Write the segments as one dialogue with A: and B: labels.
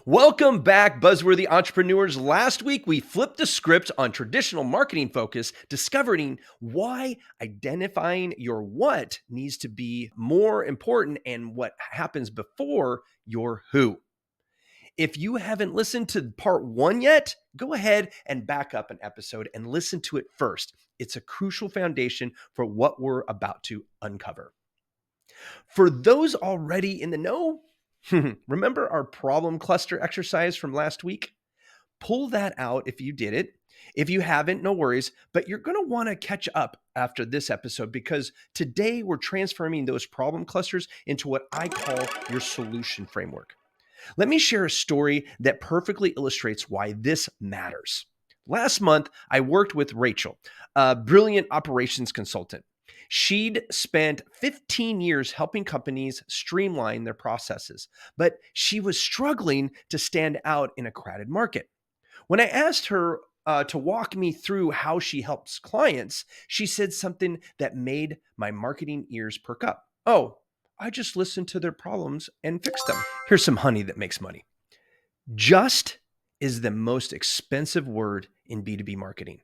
A: Welcome back, Buzzworthy entrepreneurs. Last week, we flipped the script on traditional marketing focus, discovering why identifying your what needs to be more important and what happens before your who. If you haven't listened to part one yet, go ahead and back up an episode and listen to it first. It's a crucial foundation for what we're about to uncover. For those already in the know, remember our problem cluster exercise from last week? Pull that out if you did it. If you haven't, no worries, but you're going to want to catch up after this episode because today we're transforming those problem clusters into what I call your solution framework. Let me share a story that perfectly illustrates why this matters. Last month, I worked with Rachel, a brilliant operations consultant. She'd spent 15 years helping companies streamline their processes, but she was struggling to stand out in a crowded market. When I asked her to walk me through how she helps clients, she said something that made my marketing ears perk up. Oh, I just listen to their problems and fix them. Here's some honey that makes money. Just is the most expensive word in B2B marketing.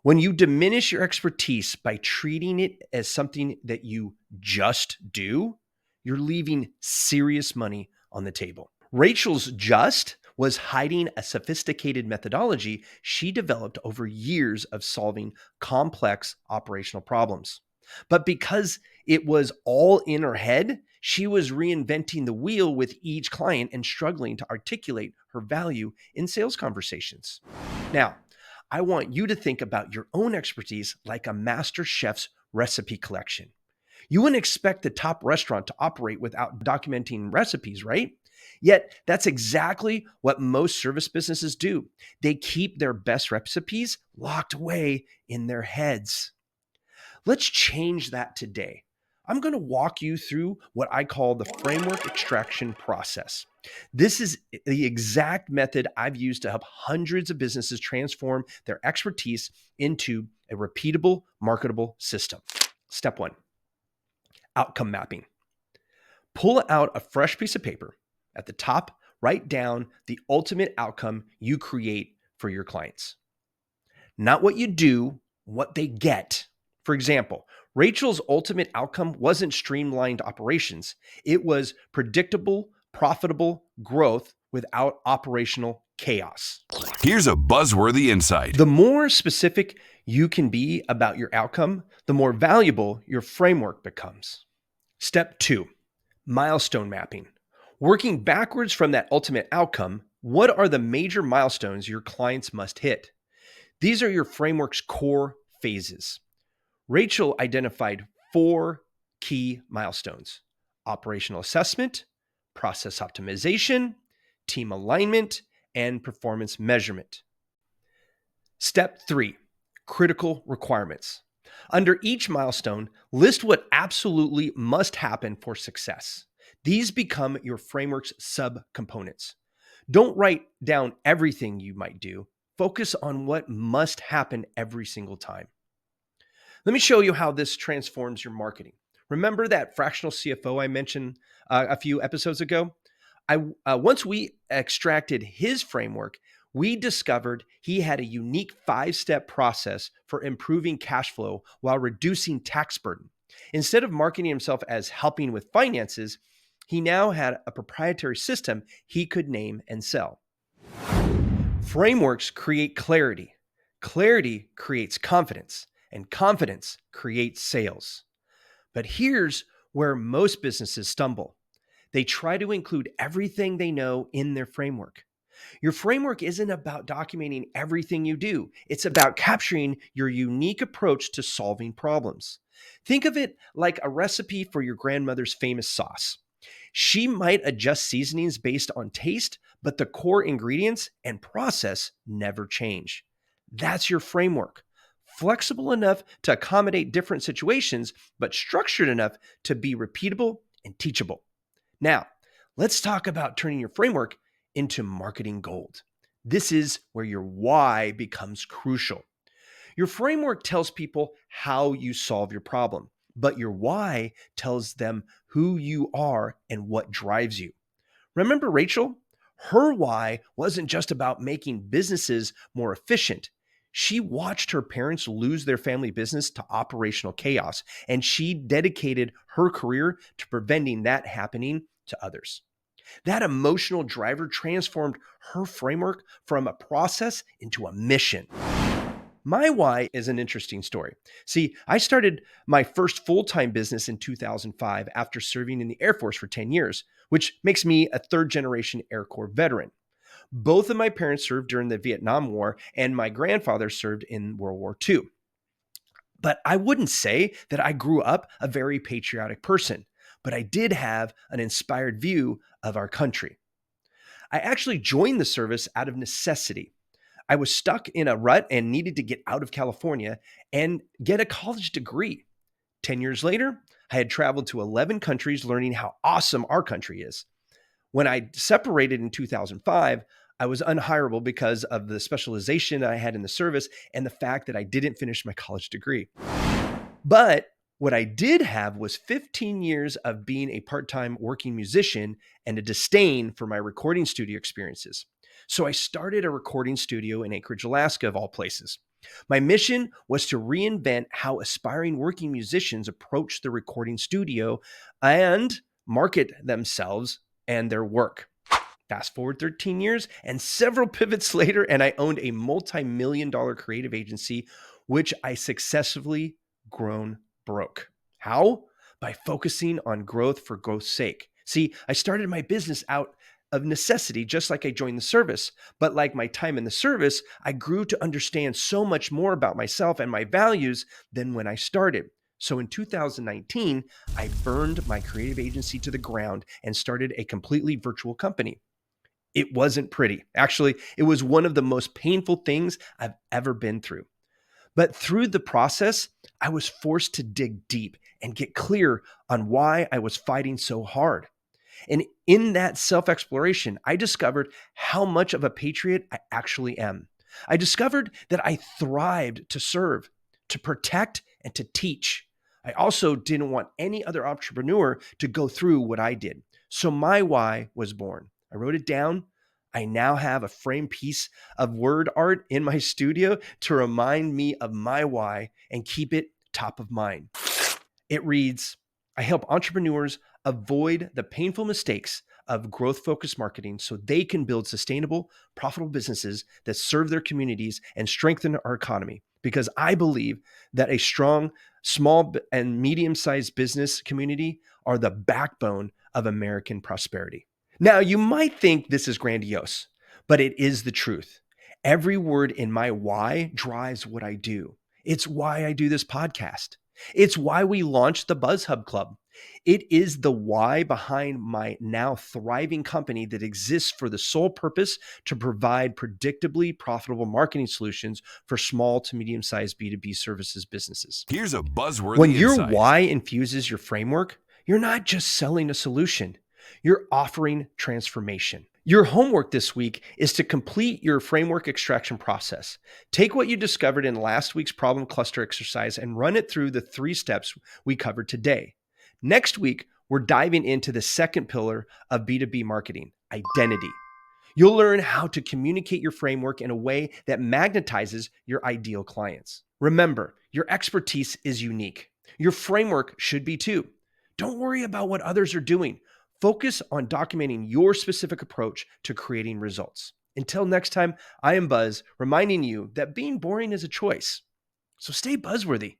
A: When you diminish your expertise by treating it as something that you just do, you're leaving serious money on the table. Rachel's just was hiding a sophisticated methodology she developed over years of solving complex operational problems. But because it was all in her head, she was reinventing the wheel with each client and struggling to articulate her value in sales conversations. Now, I want you to think about your own expertise like a master chef's recipe collection. You wouldn't expect the top restaurant to operate without documenting recipes, right? Yet that's exactly what most service businesses do. They keep their best recipes locked away in their heads. Let's change that today. I'm going to walk you through what I call the framework extraction process. This is the exact method I've used to help hundreds of businesses transform their expertise into a repeatable, marketable system. Step one, outcome mapping. Pull out a fresh piece of paper. At the top, write down the ultimate outcome you create for your clients. Not what you do, what they get. For example, Rachel's ultimate outcome wasn't streamlined operations. It was predictable, profitable growth without operational chaos.
B: Here's a buzzworthy insight.
A: The more specific you can be about your outcome, the more valuable your framework becomes. Step two, milestone mapping. Working backwards from that ultimate outcome, what are the major milestones your clients must hit? These are your framework's core phases. Rachel identified 4 key milestones: operational assessment, process optimization, team alignment, and performance measurement. Step 3, critical requirements. Under each milestone, list what absolutely must happen for success. These become your framework's subcomponents. Don't write down everything you might do. Focus on what must happen every single time. Let me show you how this transforms your marketing. Remember that fractional CFO I mentioned a few episodes ago? Once we extracted his framework, we discovered he had a unique 5-step process for improving cash flow while reducing tax burden. Instead of marketing himself as helping with finances, he now had a proprietary system he could name and sell. Frameworks create clarity. Clarity creates confidence. And confidence creates sales. But here's where most businesses stumble. They try to include everything they know in their framework. Your framework isn't about documenting everything you do. It's about capturing your unique approach to solving problems. Think of it like a recipe for your grandmother's famous sauce. She might adjust seasonings based on taste, but the core ingredients and process never change. That's your framework. Flexible enough to accommodate different situations, but structured enough to be repeatable and teachable. Now, let's talk about turning your framework into marketing gold. This is where your why becomes crucial. Your framework tells people how you solve your problem, but your why tells them who you are and what drives you. Remember Rachel? Her why wasn't just about making businesses more efficient. She watched her parents lose their family business to operational chaos, and she dedicated her career to preventing that happening to others. That emotional driver transformed her framework from a process into a mission. My why is an interesting story. See, I started my first full time business in 2005 after serving in the Air Force for 10 years, which makes me a third generation Air Corps veteran. Both of my parents served during the Vietnam War, and my grandfather served in World War II. But I wouldn't say that I grew up a very patriotic person, but I did have an inspired view of our country. I actually joined the service out of necessity. I was stuck in a rut and needed to get out of California and get a college degree. 10 years later, I had traveled to 11 countries learning how awesome our country is. When I separated in 2005, I was unhireable because of the specialization I had in the service and the fact that I didn't finish my college degree. But what I did have was 15 years of being a part-time working musician and a disdain for my recording studio experiences. So I started a recording studio in Anchorage, Alaska, of all places. My mission was to reinvent how aspiring working musicians approach the recording studio and market themselves and their work. Fast forward 13 years and several pivots later, and I owned a multi-million-dollar creative agency, which I successfully grown broke. How? By focusing on growth for growth's sake. See, I started my business out of necessity, just like I joined the service. But like my time in the service, I grew to understand so much more about myself and my values than when I started. So in 2019, I burned my creative agency to the ground and started a completely virtual company. It wasn't pretty. Actually, it was one of the most painful things I've ever been through. But through the process, I was forced to dig deep and get clear on why I was fighting so hard. And in that self-exploration, I discovered how much of a patriot I actually am. I discovered that I thrived to serve, to protect, and to teach. I also didn't want any other entrepreneur to go through what I did. So my why was born. I wrote it down. I now have a framed piece of word art in my studio to remind me of my why and keep it top of mind. It reads, I help entrepreneurs avoid the painful mistakes of growth-focused marketing so they can build sustainable, profitable businesses that serve their communities and strengthen our economy. Because I believe that a strong, small and medium-sized business community are the backbone of American prosperity. Now, you might think this is grandiose, but it is the truth. Every word in my why drives what I do. It's why I do this podcast. It's why we launched the Buzz Hub Club. It is the why behind my now thriving company that exists for the sole purpose to provide predictably profitable marketing solutions for small to medium-sized B2B services businesses.
B: Here's a buzzworthy
A: When your
B: insight.
A: why infuses your framework, you're not just selling a solution, you're offering transformation. Your homework this week is to complete your framework extraction process. Take what you discovered in last week's problem cluster exercise and run it through the 3 steps we covered today. Next week, we're diving into the second pillar of B2B marketing, identity. You'll learn how to communicate your framework in a way that magnetizes your ideal clients. Remember, your expertise is unique. Your framework should be too. Don't worry about what others are doing. Focus on documenting your specific approach to creating results. Until next time, I am Buzz, reminding you that being boring is a choice. So stay buzzworthy.